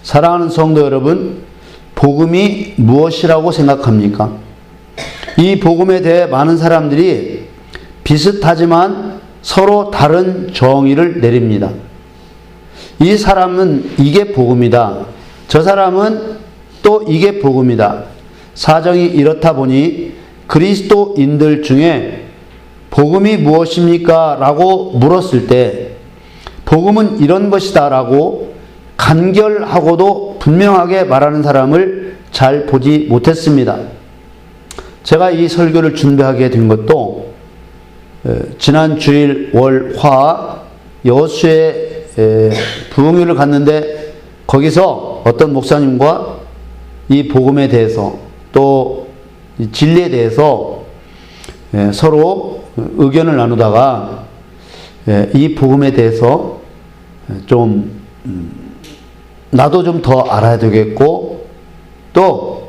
사랑하는 성도 여러분, 복음이 무엇이라고 생각합니까? 이 복음에 대해 많은 사람들이 비슷하지만 서로 다른 정의를 내립니다. 이 사람은 이게 복음이다. 저 사람은 또 이게 복음이다. 사정이 이렇다 보니 그리스도인들 중에 복음이 무엇입니까? 라고 물었을 때 복음은 이런 것이다 라고 간결하고도 분명하게 말하는 사람을 잘 보지 못했습니다. 제가 이 설교를 준비하게 된 것도 지난 주일 월화 여호수의 부흥회를 갔는데 거기서 어떤 목사님과 이 복음에 대해서 또 진리에 대해서 서로 의견을 나누다가 이 복음에 대해서 좀 나도 좀 더 알아야 되겠고 또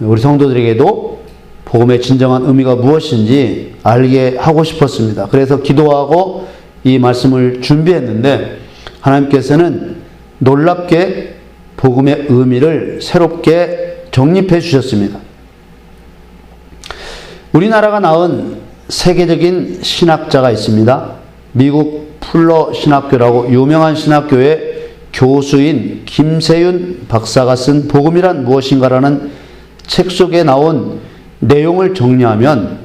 우리 성도들에게도 복음의 진정한 의미가 무엇인지 알게 하고 싶었습니다. 그래서 기도하고 이 말씀을 준비했는데 하나님께서는 놀랍게 복음의 의미를 새롭게 정립해 주셨습니다. 우리나라가 낳은 세계적인 신학자가 있습니다. 미국 풀러 신학교라고 유명한 신학교의 교수인 김세윤 박사가 쓴 복음이란 무엇인가라는 책 속에 나온 내용을 정리하면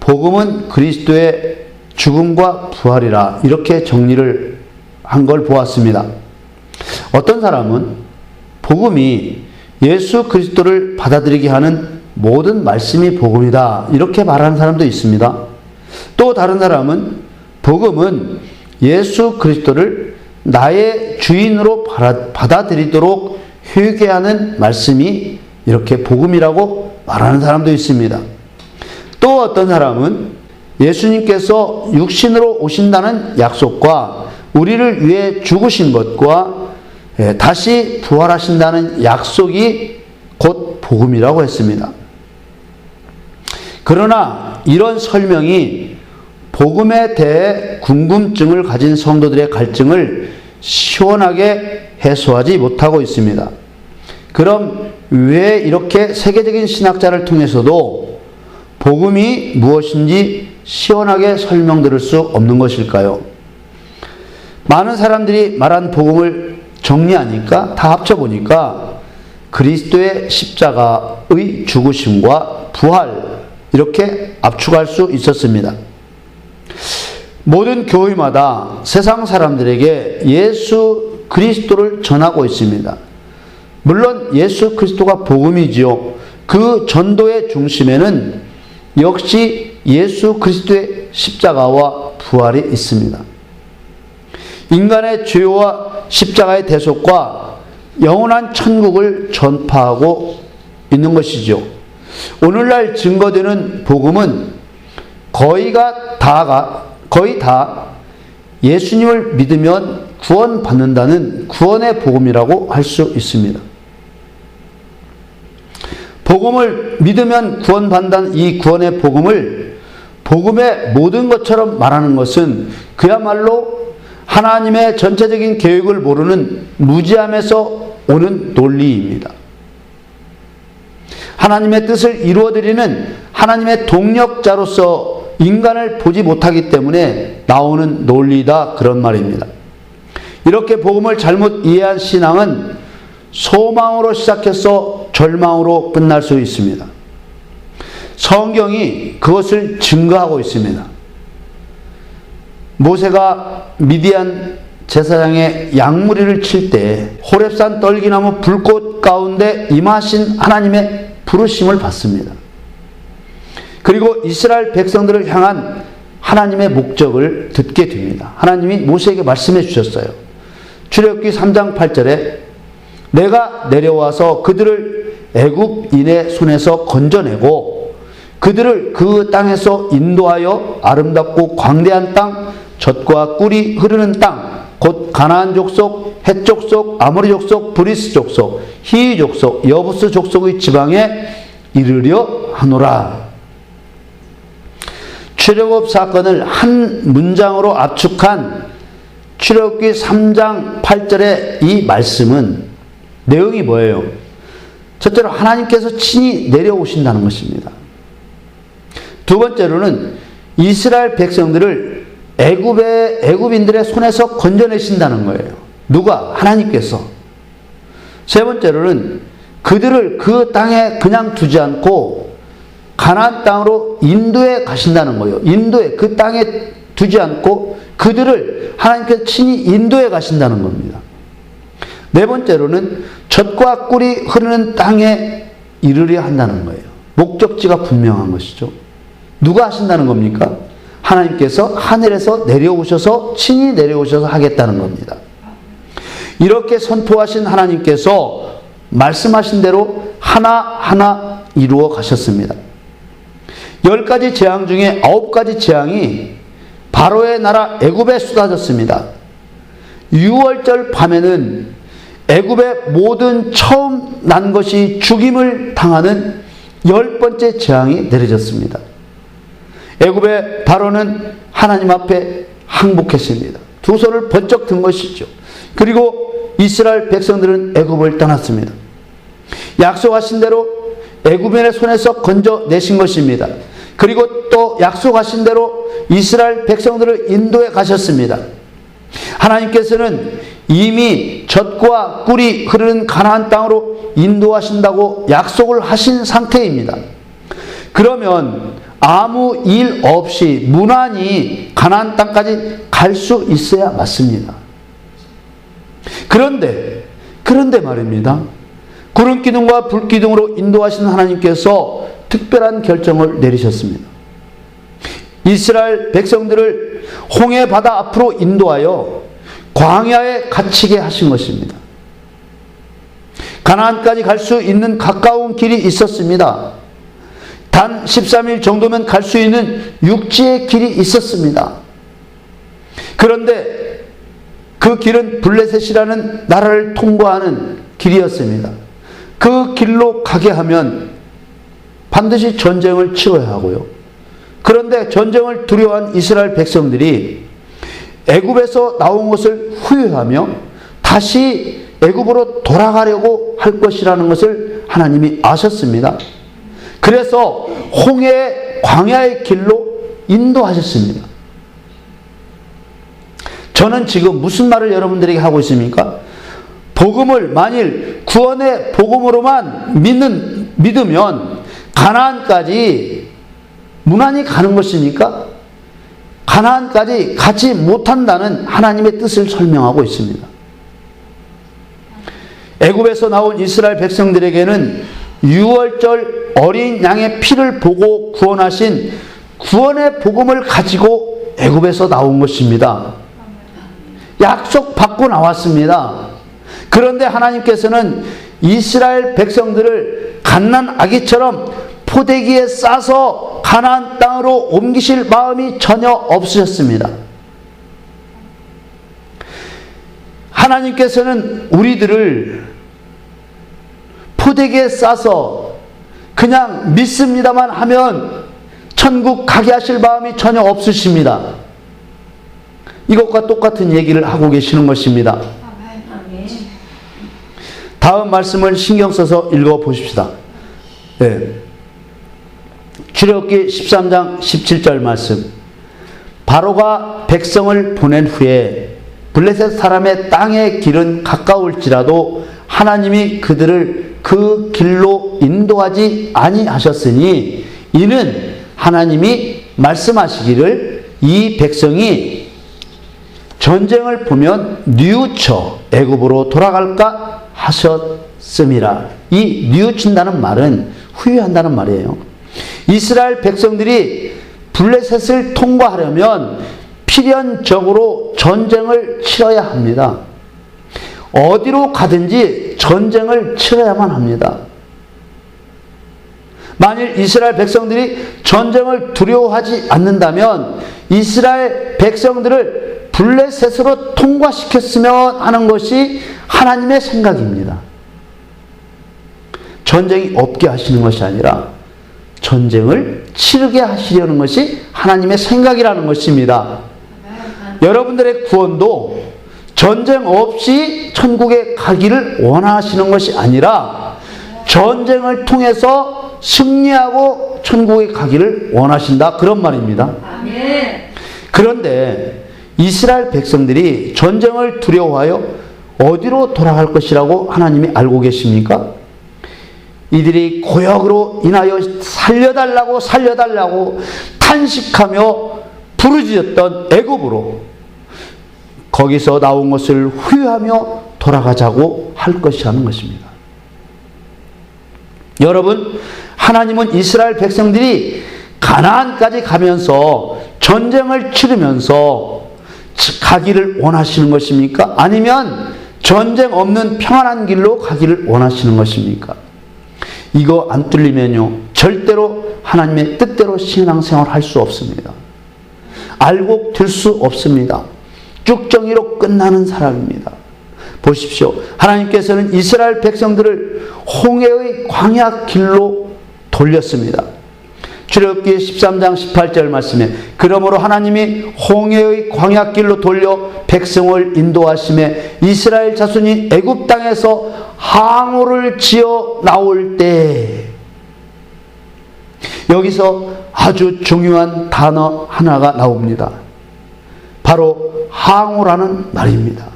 복음은 그리스도의 죽음과 부활이라 이렇게 정리를 한 걸 보았습니다. 어떤 사람은 복음이 예수 그리스도를 받아들이게 하는 모든 말씀이 복음이다 이렇게 말하는 사람도 있습니다. 또 다른 사람은 복음은 예수 그리스도를 나의 주인으로 받아들이도록 회개하는 말씀이 이렇게 복음이라고 말하는 사람도 있습니다. 또 어떤 사람은 예수님께서 육신으로 오신다는 약속과 우리를 위해 죽으신 것과 다시 부활하신다는 약속이 곧 복음이라고 했습니다. 그러나 이런 설명이 복음에 대해 궁금증을 가진 성도들의 갈증을 시원하게 해소하지 못하고 있습니다. 그럼 왜 이렇게 세계적인 신학자를 통해서도 복음이 무엇인지 시원하게 설명드릴 수 없는 것일까요? 많은 사람들이 말한 복음을 정리하니까 다 합쳐보니까 그리스도의 십자가의 죽으심과 부활 이렇게 압축할 수 있었습니다. 모든 교회마다 세상 사람들에게 예수 그리스도를 전하고 있습니다. 물론 예수 그리스도가 복음이지요. 그 전도의 중심에는 역시 예수 그리스도의 십자가와 부활이 있습니다. 인간의 죄와 십자가의 대속과 영원한 천국을 전파하고 있는 것이죠. 오늘날 증거되는 복음은 거의 다 예수님을 믿으면 구원받는다는 구원의 복음이라고 할 수 있습니다. 복음을 믿으면 구원받는다는 이 구원의 복음을 복음의 모든 것처럼 말하는 것은 그야말로 하나님의 전체적인 계획을 모르는 무지함에서 오는 논리입니다. 하나님의 뜻을 이루어드리는 하나님의 동력자로서 인간을 보지 못하기 때문에 나오는 논리다 그런 말입니다. 이렇게 복음을 잘못 이해한 신앙은 소망으로 시작해서 절망으로 끝날 수 있습니다. 성경이 그것을 증거하고 있습니다. 모세가 미디안 제사장의 양무리를 칠 때 호렙산 떨기나무 불꽃 가운데 임하신 하나님의 부르심을 받습니다. 그리고 이스라엘 백성들을 향한 하나님의 목적을 듣게 됩니다. 하나님이 모세에게 말씀해 주셨어요. 출애굽기 3장 8절에 내가 내려와서 그들을 애굽인의 손에서 건져내고 그들을 그 땅에서 인도하여 아름답고 광대한 땅, 젖과 꿀이 흐르는 땅, 곧 가나안 족속, 헷 족속, 아모리 족속, 브리스 족속, 히위 족속, 여부스 족속의 지방에 이르려 하노라. 출애굽 사건을 한 문장으로 압축한 출애굽기 3장 8절의 이 말씀은 내용이 뭐예요? 첫째로 하나님께서 친히 내려오신다는 것입니다. 두 번째로는 이스라엘 백성들을 애굽인들의 손에서 건져내신다는 거예요. 누가? 하나님께서. 세 번째로는 그들을 그 땅에 그냥 두지 않고 가나안 땅으로 인도해 가신다는 거예요. 인도해, 그 땅에 두지 않고 그들을 하나님께서 친히 인도해 가신다는 겁니다. 네 번째로는 젖과 꿀이 흐르는 땅에 이르려 한다는 거예요. 목적지가 분명한 것이죠. 누가 하신다는 겁니까? 하나님께서 하늘에서 내려오셔서 친히 내려오셔서 하겠다는 겁니다. 이렇게 선포하신 하나님께서 말씀하신 대로 하나하나 이루어 가셨습니다. 10가지 재앙 중에 9가지 재앙이 바로의 나라 애굽에 쏟아졌습니다. 6월절 밤에는 애굽의 모든 처음 난 것이 죽임을 당하는 10번째 재앙이 내려졌습니다. 애굽의 바로는 하나님 앞에 항복했습니다. 두 손을 번쩍 든 것이죠. 그리고 이스라엘 백성들은 애굽을 떠났습니다. 약속하신 대로 애굽인의 손에서 건져내신 것입니다. 그리고 또 약속하신 대로 이스라엘 백성들을 인도해 가셨습니다. 하나님께서는 이미 젖과 꿀이 흐르는 가나안 땅으로 인도하신다고 약속을 하신 상태입니다. 그러면 아무 일 없이 무난히 가나안 땅까지 갈 수 있어야 맞습니다. 그런데 말입니다. 구름 기둥과 불 기둥으로 인도하시는 하나님께서 특별한 결정을 내리셨습니다. 이스라엘 백성들을 홍해 바다 앞으로 인도하여 광야에 갇히게 하신 것입니다. 가나안까지 갈 수 있는 가까운 길이 있었습니다. 단 13일 정도면 갈 수 있는 육지의 길이 있었습니다. 그런데 그 길은 블레셋이라는 나라를 통과하는 길이었습니다. 그 길로 가게 하면 반드시 전쟁을 치러야 하고요. 그런데 전쟁을 두려워한 이스라엘 백성들이 애굽에서 나온 것을 후회하며 다시 애굽으로 돌아가려고 할 것이라는 것을 하나님이 아셨습니다. 그래서 홍해 광야의 길로 인도하셨습니다. 저는 지금 무슨 말을 여러분들에게 하고 있습니까? 복음을 만일 구원의 복음으로만 믿으면 가나안까지 무난히 가는 것입니까? 가나안까지 가지 못한다는 하나님의 뜻을 설명하고 있습니다. 애굽에서 나온 이스라엘 백성들에게는 6월절 어린 양의 피를 보고 구원하신 구원의 복음을 가지고 애굽에서 나온 것입니다. 약속받고 나왔습니다. 그런데 하나님께서는 이스라엘 백성들을 갓난 아기처럼 포대기에 싸서 가나안 땅으로 옮기실 마음이 전혀 없으셨습니다. 하나님께서는 우리들을 포대기에 싸서 그냥 믿습니다만 하면 천국 가게 하실 마음이 전혀 없으십니다. 이것과 똑같은 얘기를 하고 계시는 것입니다. 다음 말씀을 신경 써서 읽어 보십시다. 네. 출애굽기 13장 17절 말씀. 바로가 백성을 보낸 후에 블레셋 사람의 땅의 길은 가까울지라도 하나님이 그들을 그 길로 인도하지 아니하셨으니 이는 하나님이 말씀하시기를 이 백성이 전쟁을 보면 뉘우쳐 애굽으로 돌아갈까 하셨음이라. 이 뉘우친다는 말은 후회한다는 말이에요. 이스라엘 백성들이 블레셋을 통과하려면 필연적으로 전쟁을 치러야 합니다. 어디로 가든지 전쟁을 치러야만 합니다. 만일 이스라엘 백성들이 전쟁을 두려워하지 않는다면 이스라엘 백성들을 블레셋으로 통과시켰으면 하는 것이 하나님의 생각입니다. 전쟁이 없게 하시는 것이 아니라 전쟁을 치르게 하시려는 것이 하나님의 생각이라는 것입니다. 여러분들의 구원도 전쟁 없이 천국에 가기를 원하시는 것이 아니라 전쟁을 통해서 승리하고 천국에 가기를 원하신다. 그런 말입니다. 그런데 이스라엘 백성들이 전쟁을 두려워하여 어디로 돌아갈 것이라고 하나님이 알고 계십니까? 이들이 고역으로 인하여 살려달라고 탄식하며 부르짖었던 애굽으로, 거기서 나온 것을 후회하며 돌아가자고 할 것이라는 것입니다. 여러분, 하나님은 이스라엘 백성들이 가나안까지 가면서 전쟁을 치르면서 가기를 원하시는 것입니까? 아니면 전쟁 없는 평안한 길로 가기를 원하시는 것입니까? 이거 안 뚫리면요, 절대로 하나님의 뜻대로 신앙생활 할 수 없습니다. 알곡 들 수 없습니다. 쭉정이로 끝나는 사람입니다. 보십시오. 하나님께서는 이스라엘 백성들을 홍해의 광야 길로 돌렸습니다. 출애굽기 13장 18절 말씀에 그러므로 하나님이 홍해의 광야 길로 돌려 백성을 인도하심에 이스라엘 자손이 애굽 땅에서 항우를 지어 나올 때, 여기서 아주 중요한 단어 하나가 나옵니다. 바로 항우라는 말입니다.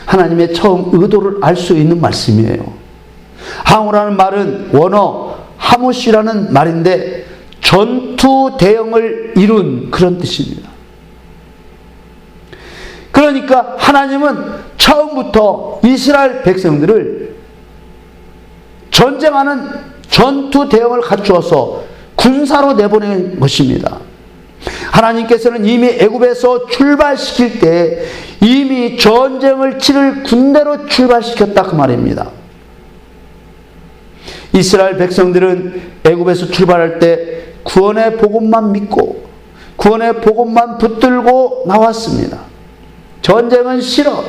하나님의 처음 의도를 알 수 있는 말씀이에요. 항우라는 말은 원어 하무시라는 말인데 전투 대형을 이룬 그런 뜻입니다. 그러니까 하나님은 처음부터 이스라엘 백성들을 전쟁하는 전투 대형을 갖추어서 군사로 내보낸 것입니다. 하나님께서는 이미 애굽에서 출발시킬 때 이미 전쟁을 치를 군대로 출발시켰다, 그 말입니다. 이스라엘 백성들은 애굽에서 출발할 때 구원의 복음만 믿고 구원의 복음만 붙들고 나왔습니다. 전쟁은 싫어.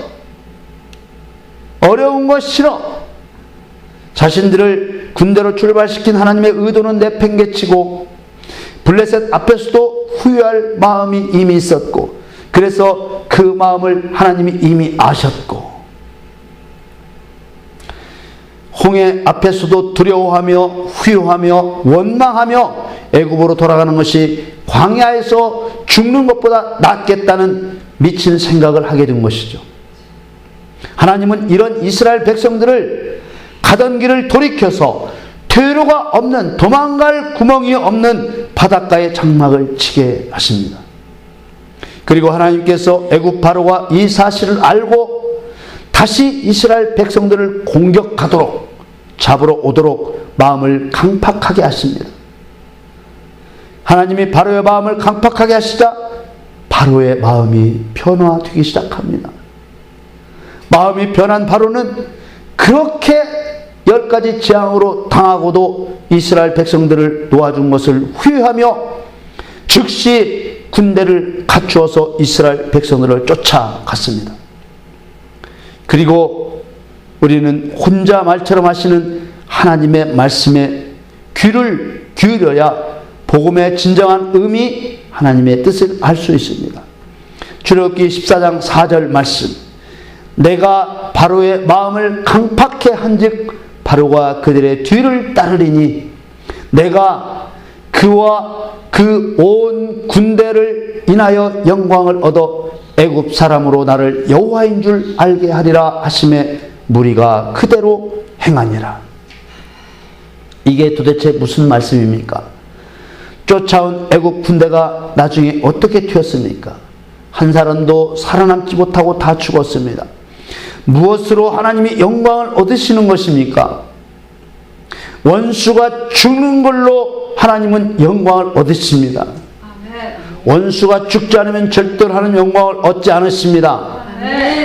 어려운 거 싫어. 자신들을 군대로 출발시킨 하나님의 의도는 내팽개치고 블레셋 앞에서도 후회할 마음이 이미 있었고, 그래서 그 마음을 하나님이 이미 아셨고, 홍해 앞에서도 두려워하며 후회하며 원망하며 애굽으로 돌아가는 것이 광야에서 죽는 것보다 낫겠다는 미친 생각을 하게 된 것이죠. 하나님은 이런 이스라엘 백성들을 가던 길을 돌이켜서 퇴로가 없는, 도망갈 구멍이 없는 바닷가에 장막을 치게 하십니다. 그리고 하나님께서 애굽 바로가 이 사실을 알고 다시 이스라엘 백성들을 공격하도록, 잡으러 오도록 마음을 강팍하게 하십니다. 하나님이 바로의 마음을 강팍하게 하시자 바로의 마음이 변화되기 시작합니다. 마음이 변한 바로는 그렇게 10가지 재앙으로 당하고도 이스라엘 백성들을 놓아준 것을 후회하며 즉시 군대를 갖추어서 이스라엘 백성들을 쫓아갔습니다. 그리고 우리는 혼자 말처럼 하시는 하나님의 말씀에 귀를 기울여야 복음의 진정한 의미, 하나님의 뜻을 알 수 있습니다. 출애굽기 14장 4절 말씀, 내가 바로의 마음을 강팍해 한즉 바로가 그들의 뒤를 따르리니 내가 그와 그 온 군대를 인하여 영광을 얻어 애굽 사람으로 나를 여호와인 줄 알게 하리라 하심에 무리가 그대로 행하니라. 이게 도대체 무슨 말씀입니까? 쫓아온 애굽 군대가 나중에 어떻게 튀었습니까? 한 사람도 살아남지 못하고 다 죽었습니다. 무엇으로 하나님이 영광을 얻으시는 것입니까? 원수가 죽는 걸로 하나님은 영광을 얻으십니다. 원수가 죽지 않으면 절대로 하나님 영광을 얻지 않으십니다.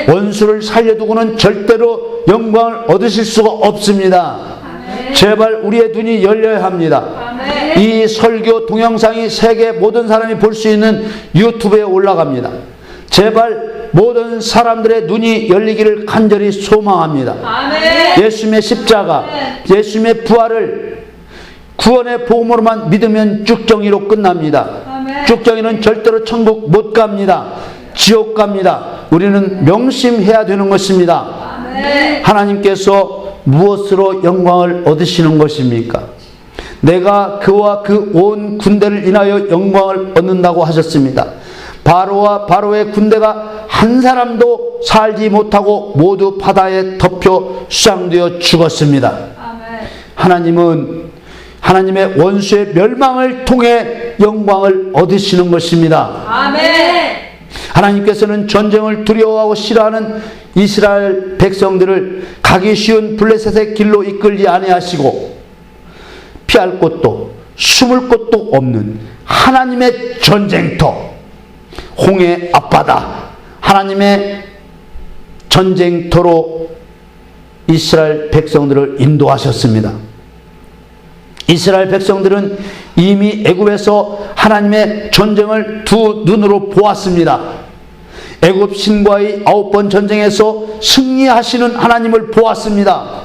원수를 살려두고는 절대로 영광을 얻으실 수가 없습니다. 제발 우리의 눈이 열려야 합니다. 이 설교 동영상이 세계 모든 사람이 볼 수 있는 유튜브에 올라갑니다. 제발 모든 사람들의 눈이 열리기를 간절히 소망합니다. 예수님의 십자가, 예수님의 부활을 구원의 복음으로만 믿으면 쭉정이로 끝납니다. 쭉정이는 절대로 천국 못 갑니다. 지옥 갑니다. 우리는 명심해야 되는 것입니다. 하나님께서 무엇으로 영광을 얻으시는 것입니까? 내가 그와 그 온 군대를 인하여 영광을 얻는다고 하셨습니다. 바로와 바로의 군대가 한 사람도 살지 못하고 모두 바다에 덮여 수장되어 죽었습니다. 하나님은 하나님의 원수의 멸망을 통해 영광을 얻으시는 것입니다. 하나님께서는 전쟁을 두려워하고 싫어하는 이스라엘 백성들을 가기 쉬운 블레셋의 길로 이끌지 아니하시고 피할 곳도 숨을 곳도 없는 하나님의 전쟁터, 홍해 앞바다, 하나님의 전쟁터로 이스라엘 백성들을 인도하셨습니다. 이스라엘 백성들은 이미 애굽에서 하나님의 전쟁을 두 눈으로 보았습니다. 애굽 신과의 9번 전쟁에서 승리하시는 하나님을 보았습니다.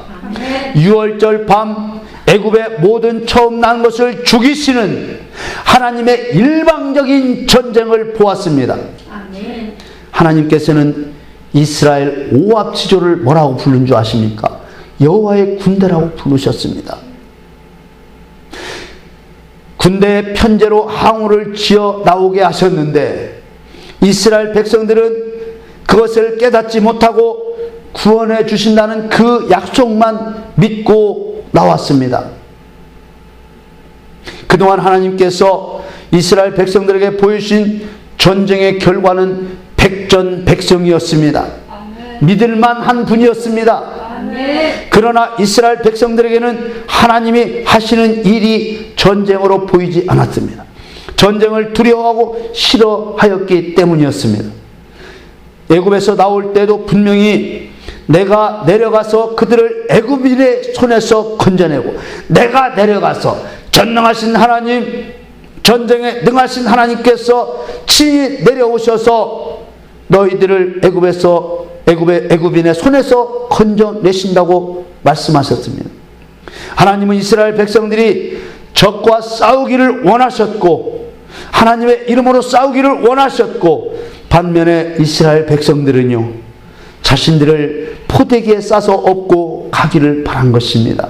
6월절 밤 애굽의 모든 처음 난 것을 죽이시는 하나님의 일방적인 전쟁을 보았습니다. 하나님께서는 이스라엘 오합지조를 뭐라고 부른 줄 아십니까? 여호와의 군대라고 부르셨습니다. 군대의 편제로 항우를 지어 나오게 하셨는데 이스라엘 백성들은 그것을 깨닫지 못하고 구원해 주신다는 그 약속만 믿고 나왔습니다. 그동안 하나님께서 이스라엘 백성들에게 보여주신 전쟁의 결과는 백전백승이었습니다. 믿을만 한 분이었습니다. 그러나 이스라엘 백성들에게는 하나님이 하시는 일이 전쟁으로 보이지 않았습니다. 전쟁을 두려워하고 싫어하였기 때문이었습니다. 애굽에서 나올 때도 분명히 내가 내려가서 그들을 애굽인의 손에서 건져내고 내가 내려가서 전능하신 하나님, 전쟁에 능하신 하나님께서 친히 내려오셔서 너희들을 애굽인의 손에서 건져내신다고 말씀하셨습니다. 하나님은 이스라엘 백성들이 적과 싸우기를 원하셨고 하나님의 이름으로 싸우기를 원하셨고 반면에 이스라엘 백성들은요 자신들을 포대기에 싸서 업고 가기를 바란 것입니다.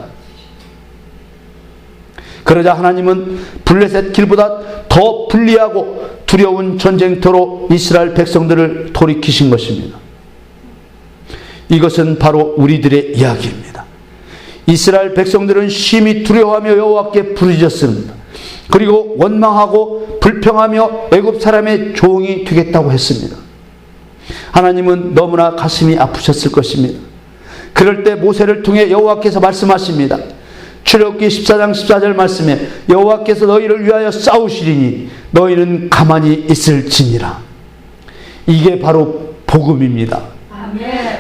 그러자 하나님은 블레셋 길보다 더 불리하고 두려운 전쟁터로 이스라엘 백성들을 돌이키신 것입니다. 이것은 바로 우리들의 이야기입니다. 이스라엘 백성들은 심히 두려워하며 여호와께 부르짖었습니다. 그리고 원망하고 불평하며 애굽 사람의 종이 되겠다고 했습니다. 하나님은 너무나 가슴이 아프셨을 것입니다. 그럴 때 모세를 통해 여호와께서 말씀하십니다. 출애굽기 14장 14절 말씀에 여호와께서 너희를 위하여 싸우시리니 너희는 가만히 있을지니라. 이게 바로 복음입니다.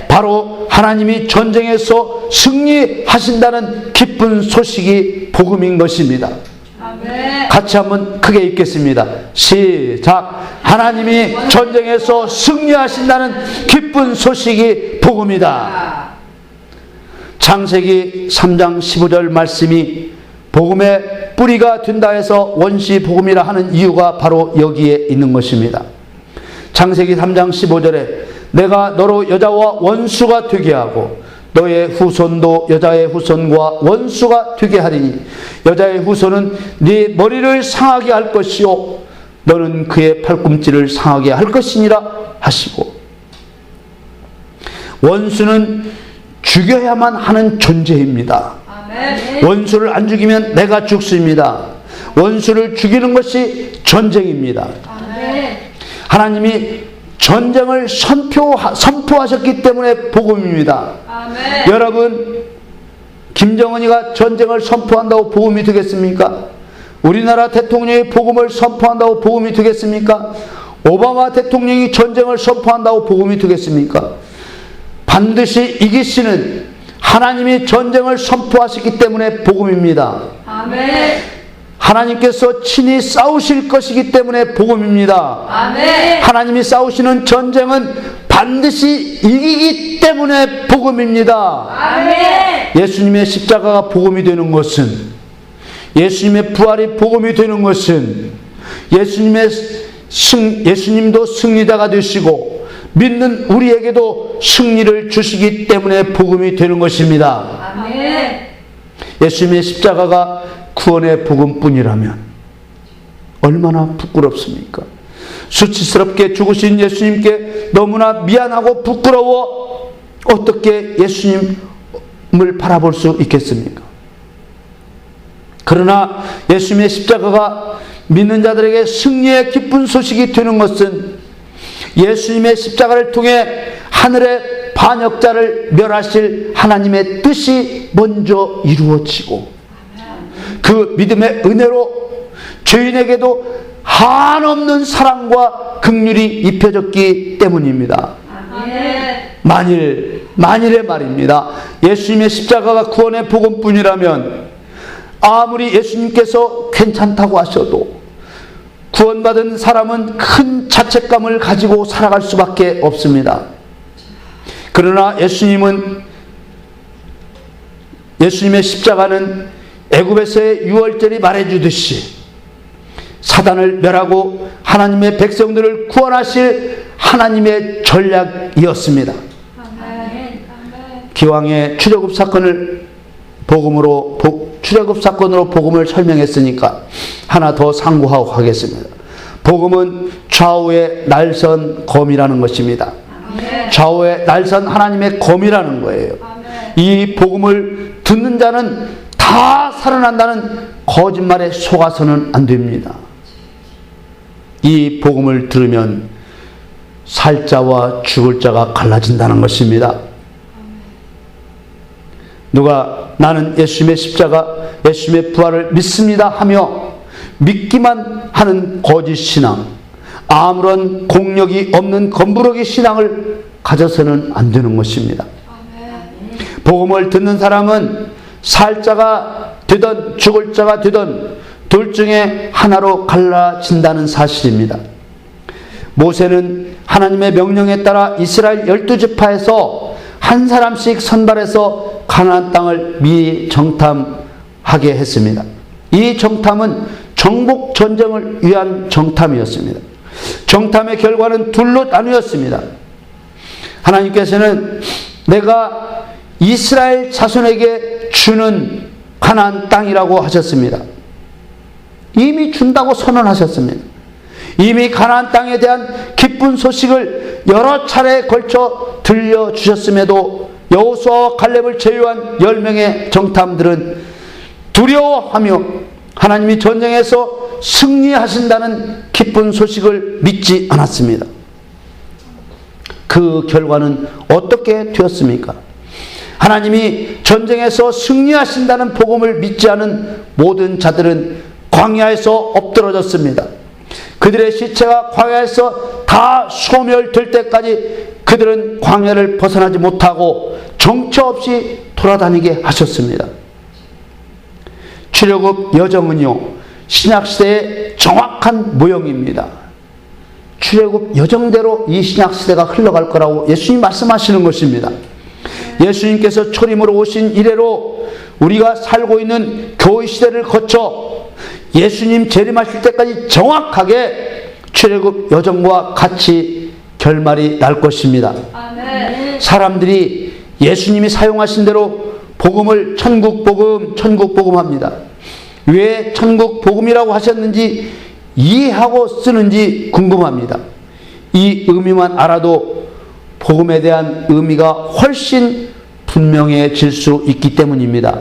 바로 하나님이 전쟁에서 승리하신다는 기쁜 소식이 복음인 것입니다. 같이 한번 크게 읽겠습니다. 시작. 하나님이 전쟁에서 승리하신다는 기쁜 소식이 복음이다. 창세기 3장 15절 말씀이 복음의 뿌리가 된다 해서 원시 복음이라 하는 이유가 바로 여기에 있는 것입니다. 창세기 3장 15절에 내가 너로 여자와 원수가 되게 하고 너의 후손도 여자의 후손과 원수가 되게 하리니 여자의 후손은 네 머리를 상하게 할 것이요 너는 그의 팔꿈치를 상하게 할 것이니라 하시고, 원수는 죽여야만 하는 존재입니다. 아멘. 원수를 안 죽이면 내가 죽습니다. 원수를 죽이는 것이 전쟁입니다. 아멘. 하나님이 전쟁을 선포하셨기 때문에 복음입니다. 아멘. 여러분, 김정은이가 전쟁을 선포한다고 복음이 되겠습니까? 우리나라 대통령이 복음을 선포한다고 복음이 되겠습니까? 오바마 대통령이 전쟁을 선포한다고 복음이 되겠습니까? 반드시 이기시는 하나님이 전쟁을 선포하시기 때문에 복음입니다. 아멘. 하나님께서 친히 싸우실 것이기 때문에 복음입니다. 아멘. 하나님이 싸우시는 전쟁은 반드시 이기기 때문에 복음입니다. 아멘. 예수님의 십자가가 복음이 되는 것은, 예수님의 부활이 복음이 되는 것은, 예수님도 승리자가 되시고 믿는 우리에게도 승리를 주시기 때문에 복음이 되는 것입니다. 아멘. 예수님의 십자가가 구원의 복음뿐이라면 얼마나 부끄럽습니까? 수치스럽게 죽으신 예수님께 너무나 미안하고 부끄러워 어떻게 예수님을 바라볼 수 있겠습니까? 그러나 예수님의 십자가가 믿는 자들에게 승리의 기쁜 소식이 되는 것은 예수님의 십자가를 통해 하늘의 반역자를 멸하실 하나님의 뜻이 먼저 이루어지고 그 믿음의 은혜로 죄인에게도 한없는 사랑과 긍휼이 입혀졌기 때문입니다. 만일의 말입니다. 예수님의 십자가가 구원의 복음뿐이라면 아무리 예수님께서 괜찮다고 하셔도 구원받은 사람은 큰 자책감을 가지고 살아갈 수밖에 없습니다. 그러나 예수님의 십자가는 애굽에서의 유월절이 말해주듯이 사단을 멸하고 하나님의 백성들을 구원하실 하나님의 전략이었습니다. 기왕의 출애굽 사건으로 복음을 설명했으니까 하나 더 상고하고 가겠습니다. 복음은 좌우의 날선 검이라는 것입니다. 좌우의 날선 하나님의 검이라는 거예요. 이 복음을 듣는 자는 다 살아난다는 거짓말에 속아서는 안 됩니다. 이 복음을 들으면 살 자와 죽을 자가 갈라진다는 것입니다. 누가 나는 예수님의 십자가, 예수님의 부활을 믿습니다 하며 믿기만 하는 거짓 신앙, 아무런 공력이 없는 검부러기 신앙을 가져서는 안 되는 것입니다. 복음을 듣는 사람은 살 자가 되든 죽을 자가 되든 둘 중에 하나로 갈라진다는 사실입니다. 모세는 하나님의 명령에 따라 이스라엘 12지파에서 한 사람씩 선발해서 가나안 땅을 미리 정탐하게 했습니다. 이 정탐은 정복 전쟁을 위한 정탐이었습니다. 정탐의 결과는 둘로 나뉘었습니다. 하나님께서는 내가 이스라엘 자손에게 주는 가나안 땅이라고 하셨습니다. 이미 준다고 선언하셨습니다. 이미 가나안 땅에 대한 기쁜 소식을 여러 차례에 걸쳐 들려주셨음에도 여호수아와 갈렙을 제외한 10명의 정탐들은 두려워하며 하나님이 전쟁에서 승리하신다는 기쁜 소식을 믿지 않았습니다. 그 결과는 어떻게 되었습니까? 하나님이 전쟁에서 승리하신다는 복음을 믿지 않은 모든 자들은 광야에서 엎드러졌습니다. 그들의 시체가 광야에서 다 소멸될 때까지 그들은 광야를 벗어나지 못하고 정처 없이 돌아다니게 하셨습니다. 출애굽 여정은요, 신약시대의 정확한 모형입니다. 출애굽 여정대로 이 신약시대가 흘러갈 거라고 예수님이 말씀하시는 것입니다. 예수님께서 초림으로 오신 이래로 우리가 살고 있는 교회 시대를 거쳐 예수님 재림하실 때까지 정확하게 출애굽 여정과 같이 결말이 날 것입니다. 아멘. 사람들이 예수님이 사용하신 대로 복음을 천국복음 합니다. 왜 천국복음이라고 하셨는지 이해하고 쓰는지 궁금합니다. 이 의미만 알아도 복음에 대한 의미가 훨씬 분명해질 수 있기 때문입니다.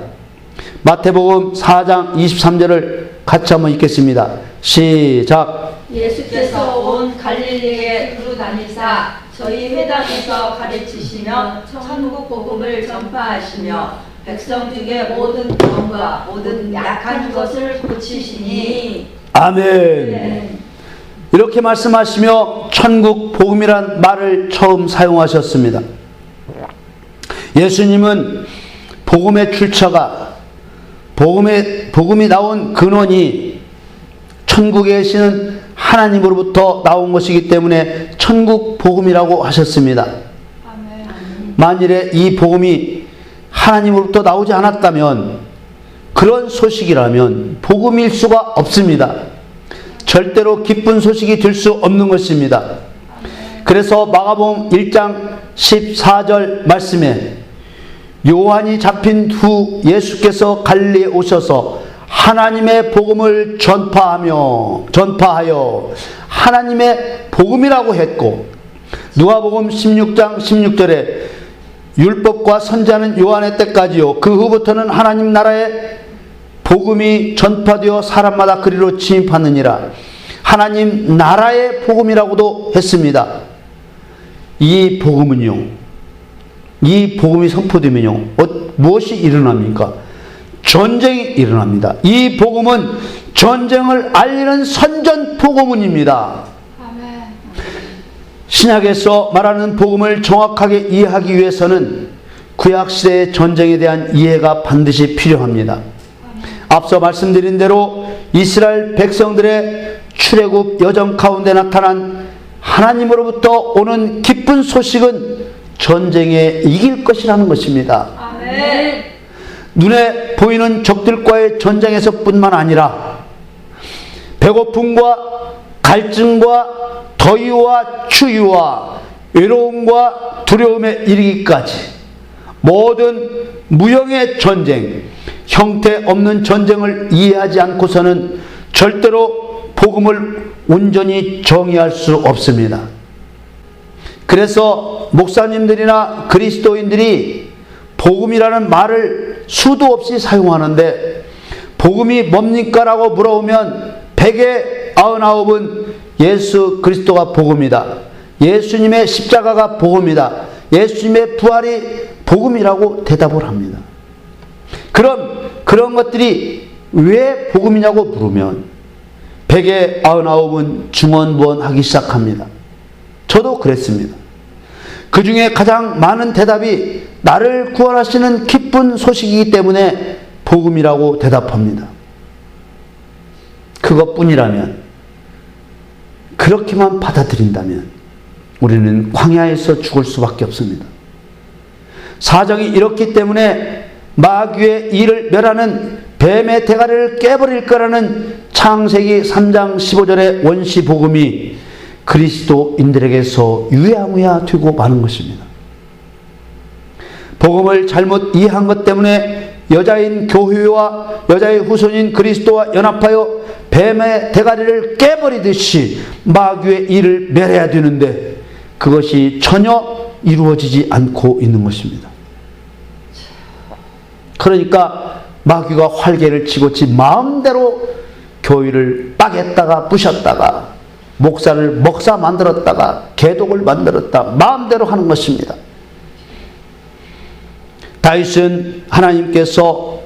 마태복음 4장 23절을 같이 한번 읽겠습니다. 시작. 예수께서 온 갈릴리에 두루 다니사 저희 회당에서 가르치시며 천국 복음을 전파하시며 백성 중에 모든 병과 모든 약한 것을 고치시니. 아멘. 네. 이렇게 말씀하시며 천국 복음이란 말을 처음 사용하셨습니다. 예수님은 복음의 출처가 복음이 나온 근원이 천국에 계시는 하나님으로부터 나온 것이기 때문에 천국 복음이라고 하셨습니다. 만일에 이 복음이 하나님으로부터 나오지 않았다면, 그런 소식이라면 복음일 수가 없습니다. 절대로 기쁜 소식이 될 수 없는 것입니다. 그래서 마가복음 1장 14절 말씀에 요한이 잡힌 후 예수께서 갈릴리에 오셔서 하나님의 복음을 전파하여 하나님의 복음이라고 했고, 누가복음 16장 16절에 율법과 선지자는 요한의 때까지요 그 후부터는 하나님 나라의 복음이 전파되어 사람마다 그리로 침입하느니라. 하나님 나라의 복음이라고도 했습니다. 이 복음은요, 이 복음이 선포되면요 무엇이 일어납니까? 전쟁이 일어납니다. 이 복음은 전쟁을 알리는 선전 복음입니다. 신약에서 말하는 복음을 정확하게 이해하기 위해서는 구약시대의 전쟁에 대한 이해가 반드시 필요합니다. 앞서 말씀드린 대로 이스라엘 백성들의 출애굽 여정 가운데 나타난 하나님으로부터 오는 기쁜 소식은 전쟁에 이길 것이라는 것입니다. 아멘. 눈에 보이는 적들과의 전쟁에서 뿐만 아니라 배고픔과 갈증과 더위와 추위와 외로움과 두려움에 이르기까지 모든 무형의 전쟁, 형태 없는 전쟁을 이해하지 않고서는 절대로 복음을 온전히 정의할 수 없습니다. 그래서 목사님들이나 그리스도인들이 복음이라는 말을 수도 없이 사용하는데, 복음이 뭡니까? 라고 물어보면 100에 99은 예수 그리스도가 복음이다, 예수님의 십자가가 복음이다, 예수님의 부활이 복음이라고 대답을 합니다. 그럼 그런 것들이 왜 복음이냐고 물으면 100에 99은 중언부언하기 시작합니다. 저도 그랬습니다. 그 중에 가장 많은 대답이 나를 구원하시는 기쁜 소식이기 때문에 복음이라고 대답합니다. 그것뿐이라면, 그렇게만 받아들인다면 우리는 광야에서 죽을 수밖에 없습니다. 사정이 이렇기 때문에 마귀의 일을 멸하는 뱀의 대가리를 깨버릴 거라는 창세기 3장 15절의 원시 복음이 그리스도인들에게서 유야무야 되고 마는 것입니다. 복음을 잘못 이해한 것 때문에 여자인 교회와 여자의 후손인 그리스도와 연합하여 뱀의 대가리를 깨버리듯이 마귀의 일을 멸해야 되는데 그것이 전혀 이루어지지 않고 있는 것입니다. 그러니까 마귀가 활개를 치고 지 마음대로 교회를 빠겠다가 부셨다가 목사를 먹사 만들었다가 개독을 만들었다 마음대로 하는 것입니다. 다윗은 하나님께서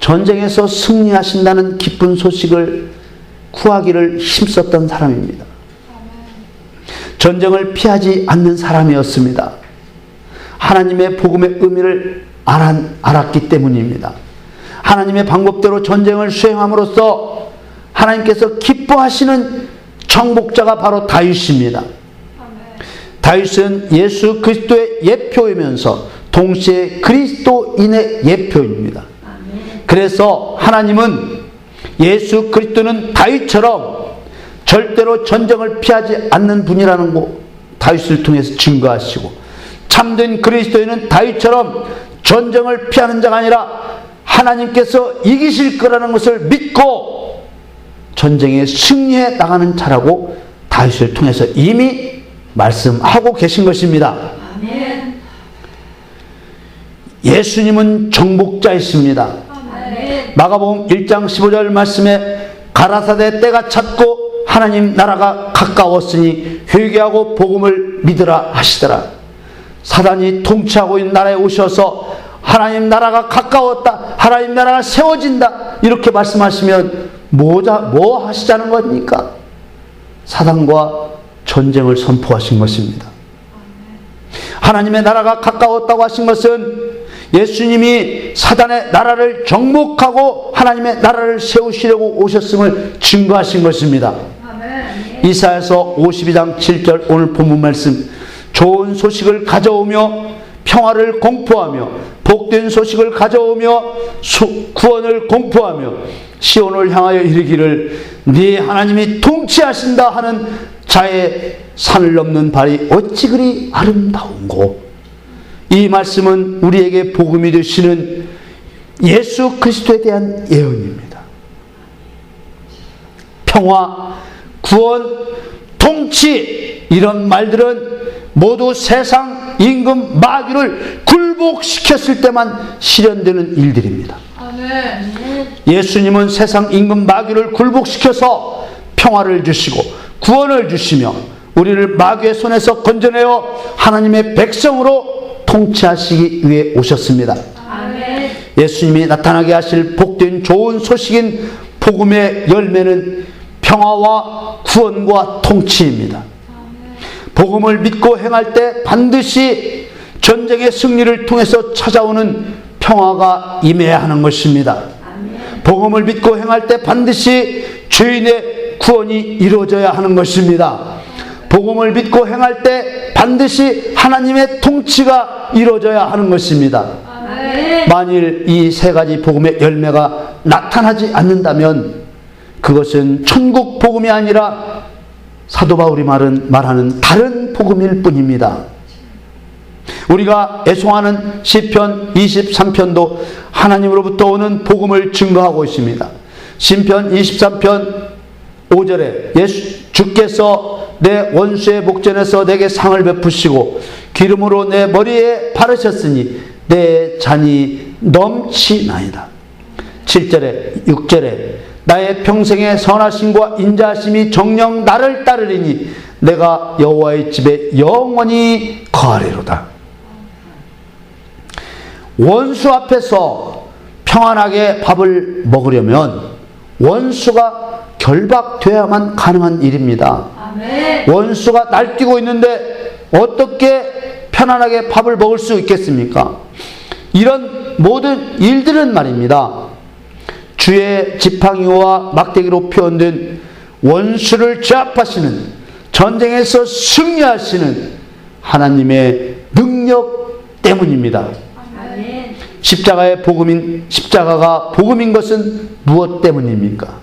전쟁에서 승리하신다는 기쁜 소식을 구하기를 힘썼던 사람입니다. 전쟁을 피하지 않는 사람이었습니다. 하나님의 복음의 의미를 알았기 때문입니다. 하나님의 방법대로 전쟁을 수행함으로써 하나님께서 기뻐하시는 정복자가 바로 다윗입니다. 다윗은 예수 그리스도의 예표이면서 동시에 그리스도인의 예표입니다. 그래서 하나님은 예수 그리스도는 다윗처럼 절대로 전쟁을 피하지 않는 분이라는 거 다윗을 통해서 증거하시고, 참된 그리스도인은 다윗처럼 전쟁을 피하는 자가 아니라 하나님께서 이기실 거라는 것을 믿고 전쟁에 승리해 나가는 자라고 다윗을 통해서 이미 말씀하고 계신 것입니다. 아멘. 예수님은 정복자이십니다. 아멘. 마가복음 1장 15절 말씀에 가라사대 때가 찼고 하나님 나라가 가까웠으니 회개하고 복음을 믿으라 하시더라. 사단이 통치하고 있는 나라에 오셔서 하나님 나라가 가까웠다, 하나님 나라가 세워진다 이렇게 말씀하시면 뭐 하시자는 겁니까? 사단과 전쟁을 선포하신 것입니다. 하나님의 나라가 가까웠다고 하신 것은 예수님이 사단의 나라를 정복하고 하나님의 나라를 세우시려고 오셨음을 증거하신 것입니다. 아멘. 이사야서 52장 7절 오늘 본문 말씀, 좋은 소식을 가져오며 평화를 공포하며 복된 소식을 가져오며 구원을 공포하며 시온을 향하여 이르기를 네 하나님이 통치하신다 하는 자의 산을 넘는 발이 어찌 그리 아름다운고. 이 말씀은 우리에게 복음이 되시는 예수 그리스도에 대한 예언입니다. 평화, 구원, 통치, 이런 말들은 모두 세상 임금 마귀를 굴복시켰을 때만 실현되는 일들입니다. 아멘. 예수님은 세상 임금 마귀를 굴복시켜서 평화를 주시고 구원을 주시며 우리를 마귀의 손에서 건져내어 하나님의 백성으로 통치하시기 위해 오셨습니다. 아멘. 예수님이 나타나게 하실 복된 좋은 소식인 복음의 열매는 평화와 구원과 통치입니다. 복음을 믿고 행할 때 반드시 전쟁의 승리를 통해서 찾아오는 평화가 임해야 하는 것입니다. 복음을 믿고 행할 때 반드시 죄인의 구원이 이루어져야 하는 것입니다. 복음을 믿고 행할 때 반드시 하나님의 통치가 이루어져야 하는 것입니다. 아멘. 만일 이 세 가지 복음의 열매가 나타나지 않는다면 그것은 천국 복음이 아니라 사도 바울이 말하는 다른 복음일 뿐입니다. 우리가 애송하는 시편 23편도 하나님으로부터 오는 복음을 증거하고 있습니다. 시편 23편 5절에 주께서 내 원수의 목전에서 내게 상을 베푸시고 기름으로 내 머리에 바르셨으니 내 잔이 넘치나이다. 7절에 6절에 나의 평생의 선하심과 인자하심이 정녕 나를 따르리니 내가 여호와의 집에 영원히 거하리로다. 원수 앞에서 평안하게 밥을 먹으려면 원수가 결박되어야만 가능한 일입니다. 아멘. 원수가 날뛰고 있는데 어떻게 편안하게 밥을 먹을 수 있겠습니까? 이런 모든 일들은 말입니다. 주의 지팡이와 막대기로 표현된 원수를 제압하시는, 전쟁에서 승리하시는 하나님의 능력 때문입니다. 아멘. 십자가가 복음인 것은 무엇 때문입니까?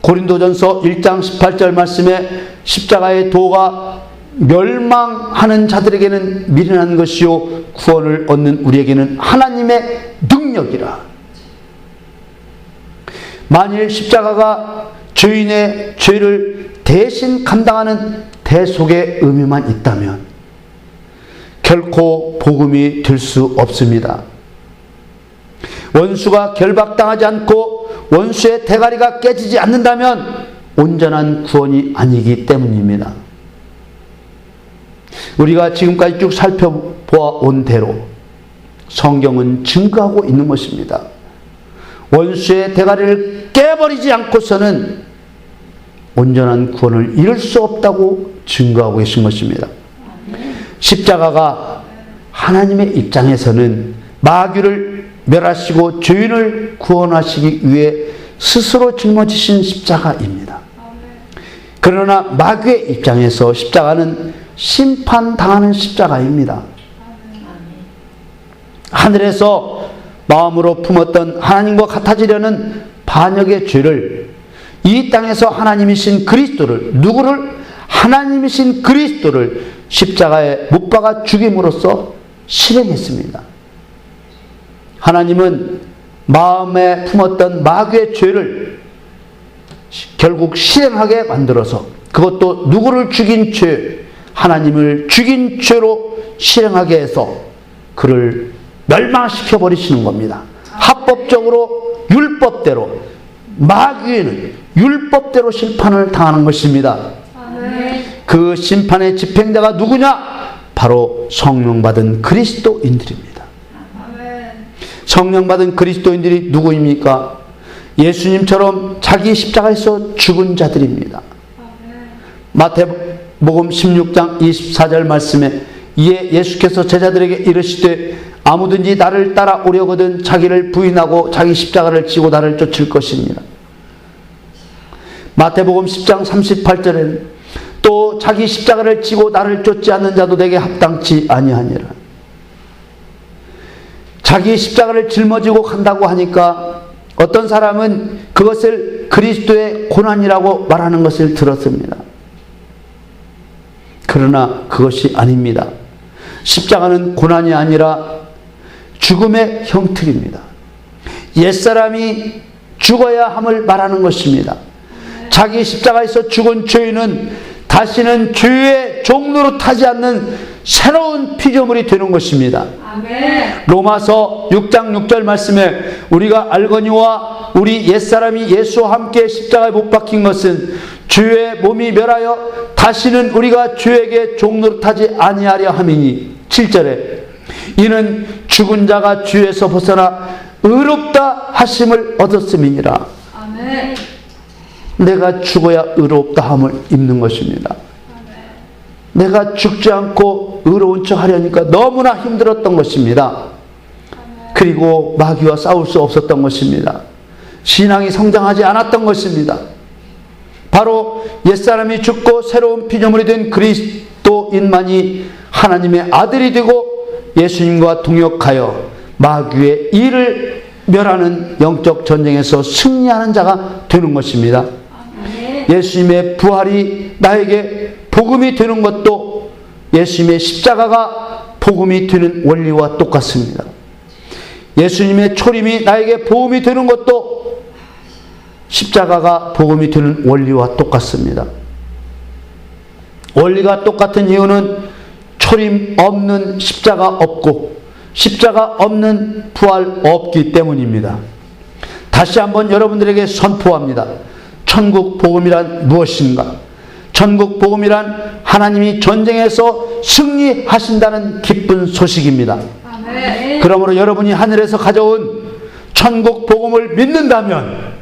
고린도전서 1장 18절 말씀에 십자가의 도가 멸망하는 자들에게는 미련한 것이요 구원을 얻는 우리에게는 하나님의 능력이라. 만일 십자가가 죄인의 죄를 대신 감당하는 대속의 의미만 있다면 결코 복음이 될 수 없습니다. 원수가 결박당하지 않고 원수의 대가리가 깨지지 않는다면 온전한 구원이 아니기 때문입니다. 우리가 지금까지 쭉 살펴보아온 대로 성경은 증거하고 있는 것입니다. 원수의 대가리를 깨버리지 않고서는 온전한 구원을 이룰 수 없다고 증거하고 계신 것입니다. 십자가가 하나님의 입장에서는 마귀를 멸하시고 죄인을 구원하시기 위해 스스로 짊어지신 십자가입니다. 그러나 마귀의 입장에서 십자가는 심판당하는 십자가입니다. 하늘에서 마음으로 품었던 하나님과 같아지려는 반역의 죄를 이 땅에서 하나님이신 그리스도를, 하나님이신 그리스도를 십자가에 못 박아 죽임으로써 실행했습니다. 하나님은 마음에 품었던 마귀의 죄를 결국 실행하게 만들어서 그것도 누구를 죽인 죄, 하나님을 죽인 죄로 실행하게 해서 그를 멸망시켜 버리시는 겁니다. 합법적으로 율법대로, 마귀는 율법대로 심판을 당하는 것입니다. 아멘. 그 심판의 집행자가 누구냐? 바로 성령 받은 그리스도인들입니다. 아멘. 성령 받은 그리스도인들이 누구입니까? 예수님처럼 자기 십자가에서 죽은 자들입니다. 마태복음 16장 24절 말씀에 이에 예수께서 제자들에게 이르시되 아무든지 나를 따라오려거든 자기를 부인하고 자기 십자가를 지고 나를 쫓을 것이니라. 마태복음 10장 38절에는 또 자기 십자가를 지고 나를 쫓지 않는 자도 내게 합당치 아니하니라. 자기 십자가를 짊어지고 간다고 하니까 어떤 사람은 그것을 그리스도의 고난이라고 말하는 것을 들었습니다. 그러나 그것이 아닙니다. 십자가는 고난이 아니라 죽음의 형틀입니다. 옛사람이 죽어야 함을 말하는 것입니다. 자기 십자가에서 죽은 죄인은 다시는 죄의 종로로 타지 않는 새로운 피조물이 되는 것입니다. 아멘. 로마서 6장 6절 말씀에 우리가 알거니와 우리 옛사람이 예수와 함께 십자가에 못 박힌 것은 죄의 몸이 멸하여 다시는 우리가 죄에게 종로로 타지 아니하려 함이니 7절에 이는 죽은 자가 죄에서 벗어나 의롭다 하심을 얻었음이니라. 아멘. 내가 죽어야 의롭다 함을 입는 것입니다. 내가 죽지 않고 의로운 척 하려니까 너무나 힘들었던 것입니다. 그리고 마귀와 싸울 수 없었던 것입니다. 신앙이 성장하지 않았던 것입니다. 바로 옛사람이 죽고 새로운 피조물이 된 그리스도인만이 하나님의 아들이 되고 예수님과 동역하여 마귀의 일을 멸하는 영적 전쟁에서 승리하는 자가 되는 것입니다. 예수님의 부활이 나에게 복음이 되는 것도 예수님의 십자가가 복음이 되는 원리와 똑같습니다. 예수님의 초림이 나에게 복음이 되는 것도 십자가가 복음이 되는 원리와 똑같습니다. 원리가 똑같은 이유는 초림 없는 십자가 없고 십자가 없는 부활 없기 때문입니다. 다시 한번 여러분들에게 선포합니다. 천국 복음이란 무엇인가? 천국 복음이란 하나님이 전쟁에서 승리하신다는 기쁜 소식입니다. 아멘. 그러므로 여러분이 하늘에서 가져온 천국 복음을 믿는다면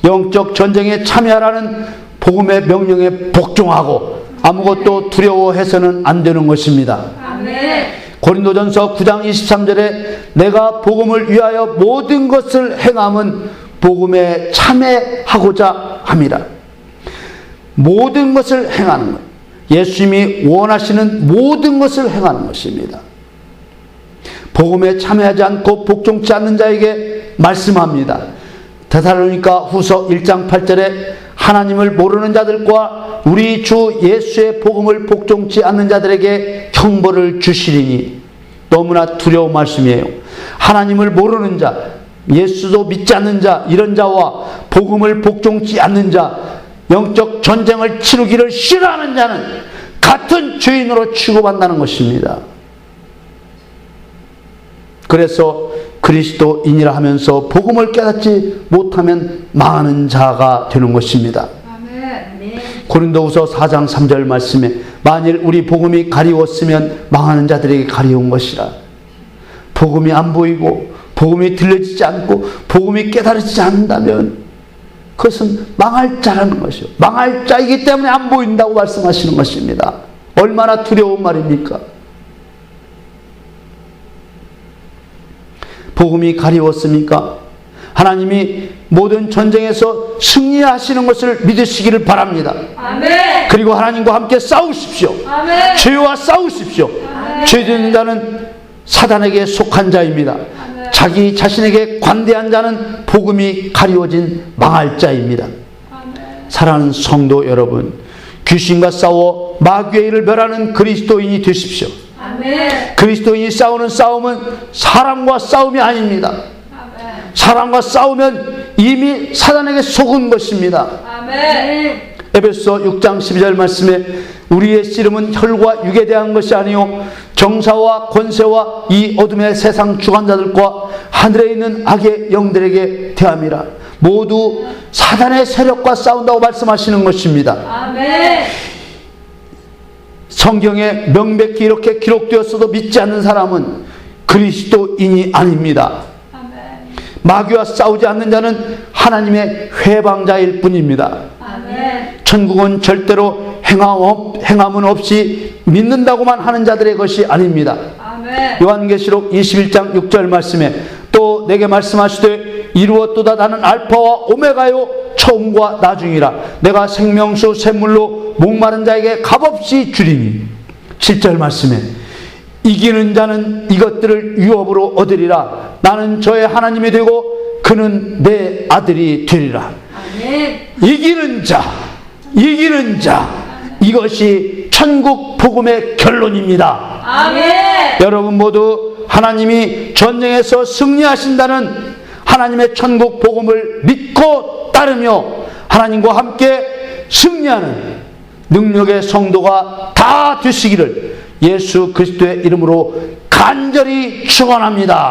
영적 전쟁에 참여하라는 복음의 명령에 복종하고 아무것도 두려워해서는 안 되는 것입니다. 아멘. 고린도전서 9장 23절에 내가 복음을 위하여 모든 것을 행함은 복음에 참여하고자 함이라. 모든 것을 행하는 것. 예수님이 원하시는 모든 것을 행하는 것입니다. 복음에 참여하지 않고 복종치 않는 자에게 말씀합니다. 데살로니가 후서 1장 8절에 하나님을 모르는 자들과 우리 주 예수의 복음을 복종치 않는 자들에게 형벌을 주시리니. 너무나 두려운 말씀이에요. 하나님을 모르는 자, 예수도 믿지 않는 자, 이런 자와 복음을 복종치 않는 자, 영적 전쟁을 치르기를 싫어하는 자는 같은 죄인으로 취급한다는 것입니다. 그래서 그리스도인이라 하면서 복음을 깨닫지 못하면 망하는 자가 되는 것입니다. 아멘. 고린도후서 4장 3절 말씀에 만일 우리 복음이 가리웠으면 망하는 자들에게 가리운 것이라. 복음이 안 보이고 복음이 들려지지 않고 복음이 깨달아지지 않는다면 그것은 망할 자라는 것이요. 망할 자이기 때문에 안 보인다고 말씀하시는 것입니다. 얼마나 두려운 말입니까? 복음이 가리웠습니까? 하나님이 모든 전쟁에서 승리하시는 것을 믿으시기를 바랍니다. 아멘. 그리고 하나님과 함께 싸우십시오. 아멘. 죄와 싸우십시오. 죄짓는 자는 사단에게 속한 자입니다. 아멘. 자기 자신에게 관대한 자는 복음이 가리워진 망할 자입니다. 아멘. 사랑하는 성도 여러분, 귀신과 싸워 마귀의 일을 멸하는 그리스도인이 되십시오. 아멘. 그리스도인이 싸우는 싸움은 사람과 싸움이 아닙니다. 아멘. 사람과 싸우면 이미 사단에게 속은 것입니다. 아멘. 에베소 6장 12절 말씀에 우리의 씨름은 혈과 육에 대한 것이 아니요 정사와 권세와 이 어둠의 세상 주관자들과 하늘에 있는 악의 영들에게 대함이라. 모두 사단의 세력과 싸운다고 말씀하시는 것입니다. 아멘. 성경에 명백히 이렇게 기록되었어도 믿지 않는 사람은 그리스도인이 아닙니다. 아멘. 마귀와 싸우지 않는 자는 하나님의 회방자일 뿐입니다. 아멘. 천국은 절대로 행함은 없이 믿는다고만 하는 자들의 것이 아닙니다. 아멘. 요한계시록 21장 6절 말씀에 또 내게 말씀하시되 이루었도다 나는 알파와 오메가요 처음과 나중이라. 내가 생명수 샘물로 목마른 자에게 값없이 주리니. 7절 말씀에 이기는 자는 이것들을 유업으로 얻으리라. 나는 저의 하나님이 되고 그는 내 아들이 되리라. 아멘. 이기는 자, 이기는 자, 이것이 천국 복음의 결론입니다. 아멘. 여러분 모두 하나님이 전쟁에서 승리하신다는 하나님의 천국 복음을 믿고 따르며 하나님과 함께 승리하는 능력의 성도가 다 되시기를 예수 그리스도의 이름으로 간절히 축원합니다.